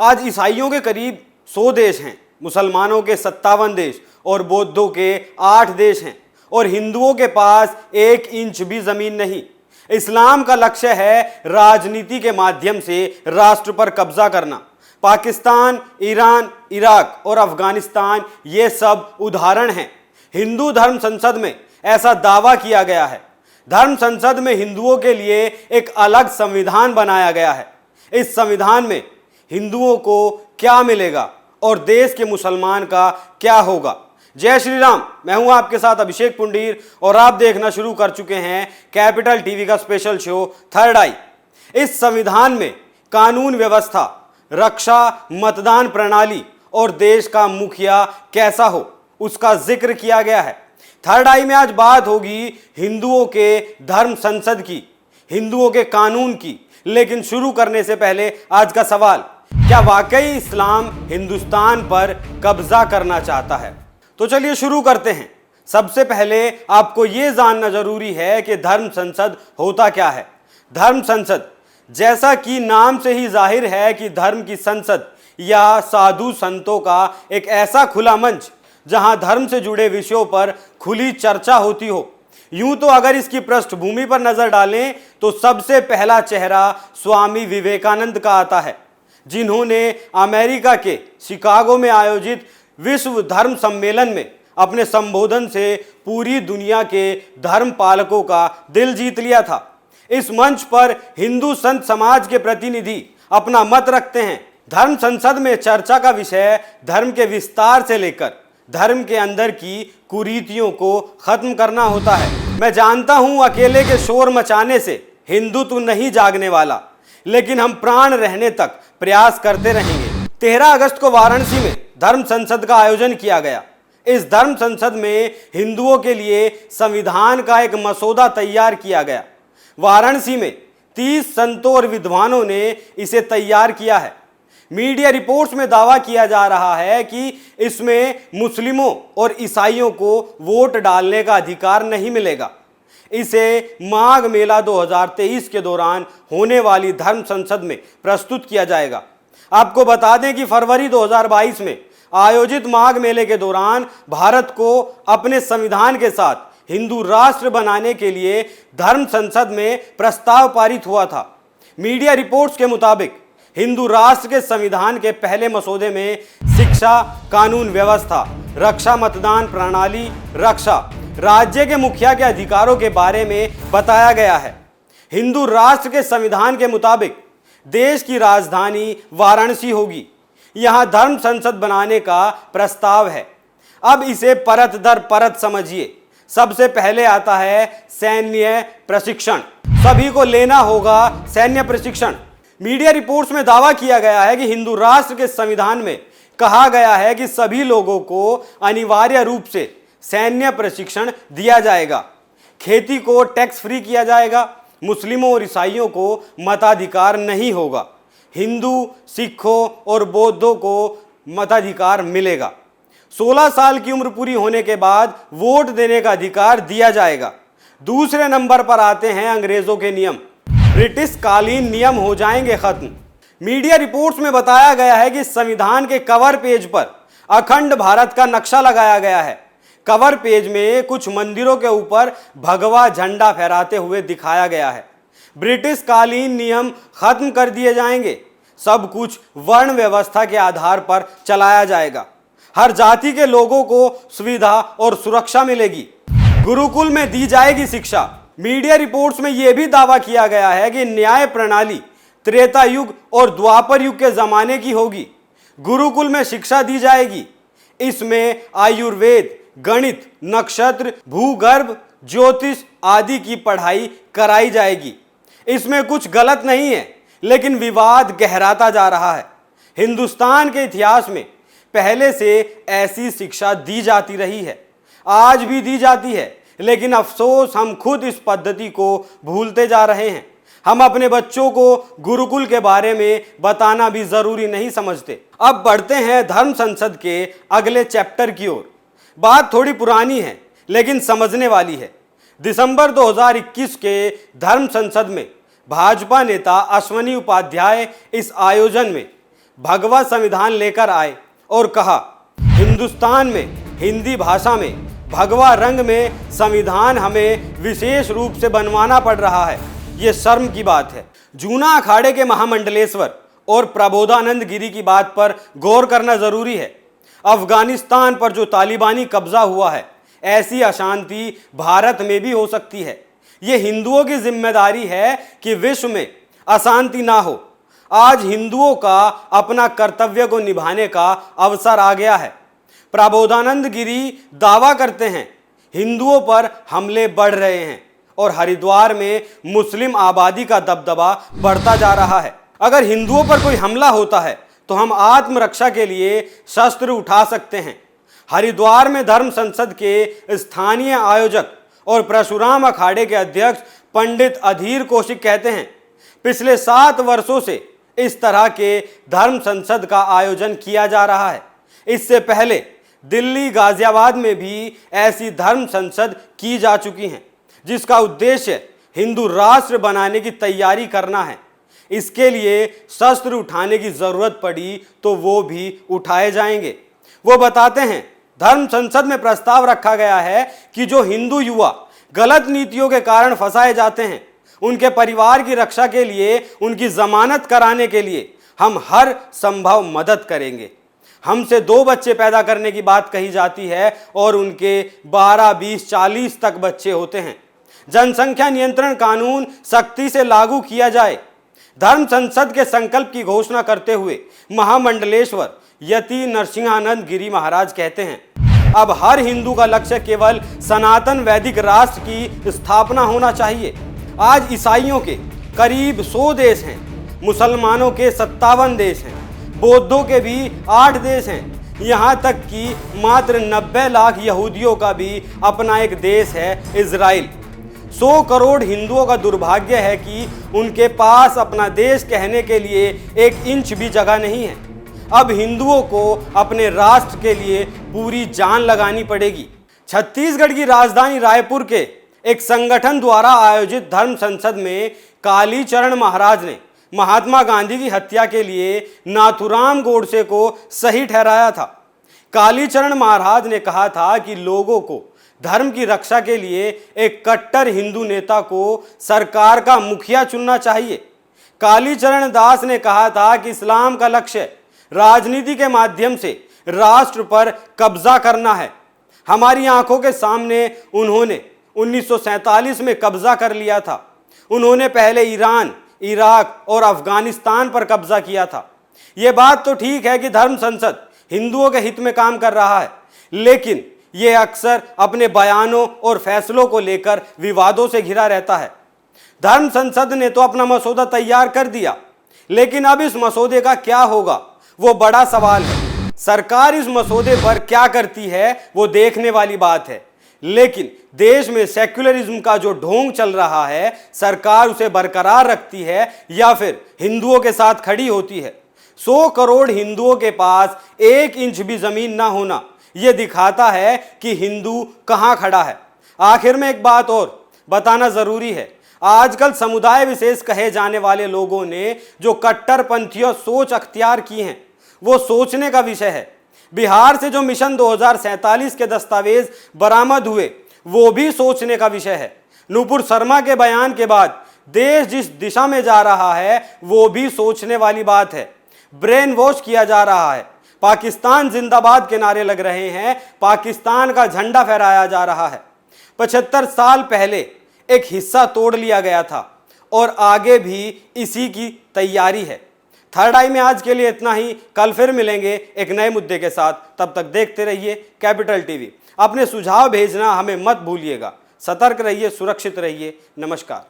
आज ईसाइयों के करीब 100 देश हैं, मुसलमानों के 57 देश और बौद्धों के 8 देश हैं और हिंदुओं के पास 1 इंच भी जमीन नहीं। इस्लाम का लक्ष्य है राजनीति के माध्यम से राष्ट्र पर कब्जा करना। पाकिस्तान, ईरान, इराक और अफगानिस्तान ये सब उदाहरण हैं। हिंदू धर्म संसद में ऐसा दावा किया गया है। धर्म संसद में हिंदुओं के लिए एक अलग संविधान बनाया गया है। इस संविधान में हिंदुओं को क्या मिलेगा और देश के मुसलमान का क्या होगा। जय श्री राम। मैं हूं आपके साथ अभिषेक पुंडीर और आप देखना शुरू कर चुके हैं कैपिटल टीवी का स्पेशल शो थर्ड आई। इस संविधान में कानून व्यवस्था, रक्षा, मतदान प्रणाली और देश का मुखिया कैसा हो उसका जिक्र किया गया है। थर्ड आई में आज बात होगी हिंदुओं के धर्म संसद की, हिंदुओं के कानून की। लेकिन शुरू करने से पहले आज का सवाल, क्या वाकई इस्लाम हिंदुस्तान पर कब्जा करना चाहता है? तो चलिए शुरू करते हैं। सबसे पहले आपको यह जानना जरूरी है कि धर्म संसद होता क्या है। धर्म संसद, जैसा कि नाम से ही जाहिर है कि धर्म की संसद या साधु संतों का एक ऐसा खुला मंच जहां धर्म से जुड़े विषयों पर खुली चर्चा होती हो। यूं तो अगर इसकी पृष्ठभूमि पर नजर डालें तो सबसे पहला चेहरा स्वामी विवेकानंद का आता है, जिन्होंने अमेरिका के शिकागो में आयोजित विश्व धर्म सम्मेलन में अपने संबोधन से पूरी दुनिया के धर्म पालकों का दिल जीत लिया था। इस मंच पर हिंदू संत समाज के प्रतिनिधि अपना मत रखते हैं। धर्म संसद में चर्चा का विषय धर्म के विस्तार से लेकर धर्म के अंदर की कुरीतियों को खत्म करना होता है। मैं जानता हूं अकेले के शोर मचाने से हिंदुत्व नहीं जागने वाला, लेकिन हम प्राण रहने तक प्रयास करते रहेंगे। 13 अगस्त को वाराणसी में धर्म संसद का आयोजन किया गया। इस धर्म संसद में हिंदुओं के लिए संविधान का एक मसौदा तैयार किया गया। वाराणसी में 30 संतों और विद्वानों ने इसे तैयार किया है। मीडिया रिपोर्ट्स में दावा किया जा रहा है कि इसमें मुस्लिमों और ईसाइयों को वोट डालने का अधिकार नहीं मिलेगा। इसे माघ मेला 2023 के दौरान होने वाली धर्म संसद में प्रस्तुत किया जाएगा। आपको बता दें कि फरवरी 2022 में आयोजित माघ मेले के दौरान भारत को अपने संविधान के साथ हिंदू राष्ट्र बनाने के लिए धर्म संसद में प्रस्ताव पारित हुआ था। मीडिया रिपोर्ट्स के मुताबिक हिंदू राष्ट्र के संविधान के पहले मसौदे में शिक्षा, कानून व्यवस्था, रक्षा, मतदान प्रणाली, रक्षा, राज्य के मुखिया के अधिकारों के बारे में बताया गया है। हिंदू राष्ट्र के संविधान के मुताबिक देश की राजधानी वाराणसी होगी। यहां धर्म संसद बनाने का प्रस्ताव है। अब इसे परत दर परत समझिए। सबसे पहले आता है सैन्य प्रशिक्षण। सभी को लेना होगा सैन्य प्रशिक्षण। मीडिया रिपोर्ट्स में दावा किया गया है कि हिंदू राष्ट्र के संविधान में कहा गया है कि सभी लोगों को अनिवार्य रूप से सैन्य प्रशिक्षण दिया जाएगा। खेती को टैक्स फ्री किया जाएगा। मुस्लिमों और ईसाइयों को मताधिकार नहीं होगा। हिंदू, सिखों और बौद्धों को मताधिकार मिलेगा। 16 साल की उम्र पूरी होने के बाद वोट देने का अधिकार दिया जाएगा। दूसरे नंबर पर आते हैं अंग्रेजों के नियम। ब्रिटिश कालीन नियम हो जाएंगे खत्म। मीडिया रिपोर्ट्स में बताया गया है कि संविधान के कवर पेज पर अखंड भारत का नक्शा लगाया गया है। कवर पेज में कुछ मंदिरों के ऊपर भगवा झंडा फहराते हुए दिखाया गया है। ब्रिटिश कालीन नियम खत्म कर दिए जाएंगे। सब कुछ वर्ण व्यवस्था के आधार पर चलाया जाएगा। हर जाति के लोगों को सुविधा और सुरक्षा मिलेगी। गुरुकुल में दी जाएगी शिक्षा। मीडिया रिपोर्ट्स में यह भी दावा किया गया है कि न्याय प्रणाली त्रेता युग और द्वापर युग के जमाने की होगी। गुरुकुल में शिक्षा दी जाएगी। इसमें आयुर्वेद, गणित, नक्षत्र, भूगर्भ, ज्योतिष आदि की पढ़ाई कराई जाएगी। इसमें कुछ गलत नहीं है, लेकिन विवाद गहराता जा रहा है। हिंदुस्तान के इतिहास में पहले से ऐसी शिक्षा दी जाती रही है, आज भी दी जाती है, लेकिन अफसोस हम खुद इस पद्धति को भूलते जा रहे हैं। हम अपने बच्चों को गुरुकुल के बारे में बताना भी जरूरी नहीं समझते। अब बढ़ते हैं धर्म संसद के अगले चैप्टर की ओर। बात थोड़ी पुरानी है, लेकिन समझने वाली है। दिसंबर 2021 के धर्म संसद में भाजपा नेता अश्वनी उपाध्याय इस आयोजन में भगवा संविधान लेकर आए और कहा, हिंदुस्तान में हिंदी भाषा में भगवा रंग में संविधान हमें विशेष रूप से बनवाना पड़ रहा है। ये शर्म की बात है। जूना अखाड़े के महामंडलेश्वर और प्रबोधानंद गिरी की बात पर गौर करना जरूरी है। अफगानिस्तान पर जो तालिबानी कब्जा हुआ है, ऐसी अशांति भारत में भी हो सकती है। ये हिंदुओं की जिम्मेदारी है कि विश्व में अशांति ना हो। आज हिंदुओं का अपना कर्तव्य को निभाने का अवसर आ गया है। प्रबोधानंद गिरी दावा करते हैं, हिंदुओं पर हमले बढ़ रहे हैं और हरिद्वार में मुस्लिम आबादी का दबदबा बढ़ता जा रहा है। अगर हिंदुओं पर कोई हमला होता है तो हम आत्मरक्षा के लिए शस्त्र उठा सकते हैं। हरिद्वार में धर्म संसद के स्थानीय आयोजक और परशुराम अखाड़े के अध्यक्ष पंडित अधीर कौशिक कहते हैं, पिछले 7 वर्षों से इस तरह के धर्म संसद का आयोजन किया जा रहा है। इससे पहले दिल्ली, गाजियाबाद में भी ऐसी धर्म संसद की जा चुकी हैं, जिसका उद्देश्य हिंदू राष्ट्र बनाने की तैयारी करना है। इसके लिए शस्त्र उठाने की जरूरत पड़ी तो वो भी उठाए जाएंगे। वो बताते हैं, धर्म संसद में प्रस्ताव रखा गया है कि जो हिंदू युवा गलत नीतियों के कारण फंसाए जाते हैं, उनके परिवार की रक्षा के लिए, उनकी जमानत कराने के लिए हम हर संभव मदद करेंगे। हमसे 2 बच्चे पैदा करने की बात कही जाती है और उनके 12, 20, 40 तक बच्चे होते हैं। जनसंख्या नियंत्रण कानून सख्ती से लागू किया जाए। धर्म संसद के संकल्प की घोषणा करते हुए महामंडलेश्वर यति नरसिंहानंद गिरी महाराज कहते हैं, अब हर हिंदू का लक्ष्य केवल सनातन वैदिक राष्ट्र की स्थापना होना चाहिए। आज ईसाइयों के करीब 100 देश हैं, मुसलमानों के 57 देश हैं, बौद्धों के भी 8 देश हैं, यहाँ तक कि मात्र 90 लाख यहूदियों का भी अपना एक देश है, इजराइल। 100 करोड़ हिंदुओं का दुर्भाग्य है कि उनके पास अपना देश कहने के लिए 1 इंच भी जगह नहीं है। अब हिंदुओं को अपने राष्ट्र के लिए पूरी जान लगानी पड़ेगी। छत्तीसगढ़ की राजधानी रायपुर के एक संगठन द्वारा आयोजित धर्म संसद में कालीचरण महाराज ने महात्मा गांधी की हत्या के लिए नाथुराम गोडसे को सही ठहराया था। कालीचरण महाराज ने कहा था कि लोगों को धर्म की रक्षा के लिए एक कट्टर हिंदू नेता को सरकार का मुखिया चुनना चाहिए। कालीचरण दास ने कहा था कि इस्लाम का लक्ष्य राजनीति के माध्यम से राष्ट्र पर कब्जा करना है। हमारी आंखों के सामने उन्होंने 1947 में कब्जा कर लिया था। उन्होंने पहले ईरान, इराक और अफगानिस्तान पर कब्जा किया था। ये बात तो ठीक है कि धर्म संसद हिंदुओं के हित में काम कर रहा है, लेकिन ये अक्सर अपने बयानों और फैसलों को लेकर विवादों से घिरा रहता है। धर्म संसद ने तो अपना मसौदा तैयार कर दिया, लेकिन अब इस मसौदे का क्या होगा, वो बड़ा सवाल है। सरकार इस मसौदे पर क्या करती है वो देखने वाली बात है, लेकिन देश में सेक्युलरिज्म का जो ढोंग चल रहा है, सरकार उसे बरकरार रखती है या फिर हिंदुओं के साथ खड़ी होती है। 100 करोड़ हिंदुओं के पास 1 इंच भी जमीन ना होना यह दिखाता है कि हिंदू कहां खड़ा है। आखिर में एक बात और बताना जरूरी है। आजकल समुदाय विशेष कहे जाने वाले लोगों ने जो कट्टरपंथी सोच अख्तियार की हैं, वो सोचने का विषय है। बिहार से जो मिशन 2047 के दस्तावेज बरामद हुए, वो भी सोचने का विषय है। नुपुर शर्मा के बयान के बाद देश जिस दिशा में जा रहा है, वो भी सोचने वाली बात है। ब्रेन वॉश किया जा रहा है। पाकिस्तान जिंदाबाद के नारे लग रहे हैं, पाकिस्तान का झंडा फहराया जा रहा है। 75 साल पहले एक हिस्सा तोड़ लिया गया था और आगे भी इसी की तैयारी है। थर्ड आई में आज के लिए इतना ही। कल फिर मिलेंगे एक नए मुद्दे के साथ। तब तक देखते रहिए कैपिटल टीवी। अपने सुझाव भेजना हमें मत भूलिएगा। सतर्क रहिए, सुरक्षित रहिए। नमस्कार।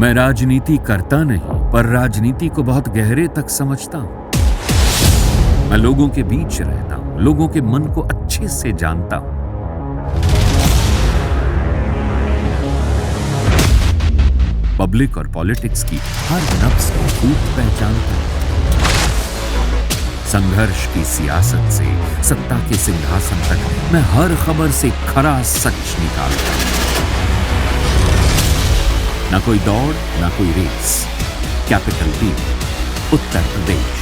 मैं राजनीति करता नहीं, पर राजनीति को बहुत गहरे तक समझता हूं। मैं लोगों के बीच रहता हूं, लोगों के मन को अच्छे से जानता हूं। पब्लिक और पॉलिटिक्स की हर नब्ज को खूब पहचानता हूं। संघर्ष की सियासत से सत्ता के सिंहासन तक मैं हर खबर से खरा सच निकालता हूं। ना कोई दौड़, ना कोई race. Capital B, Uttar Pradesh.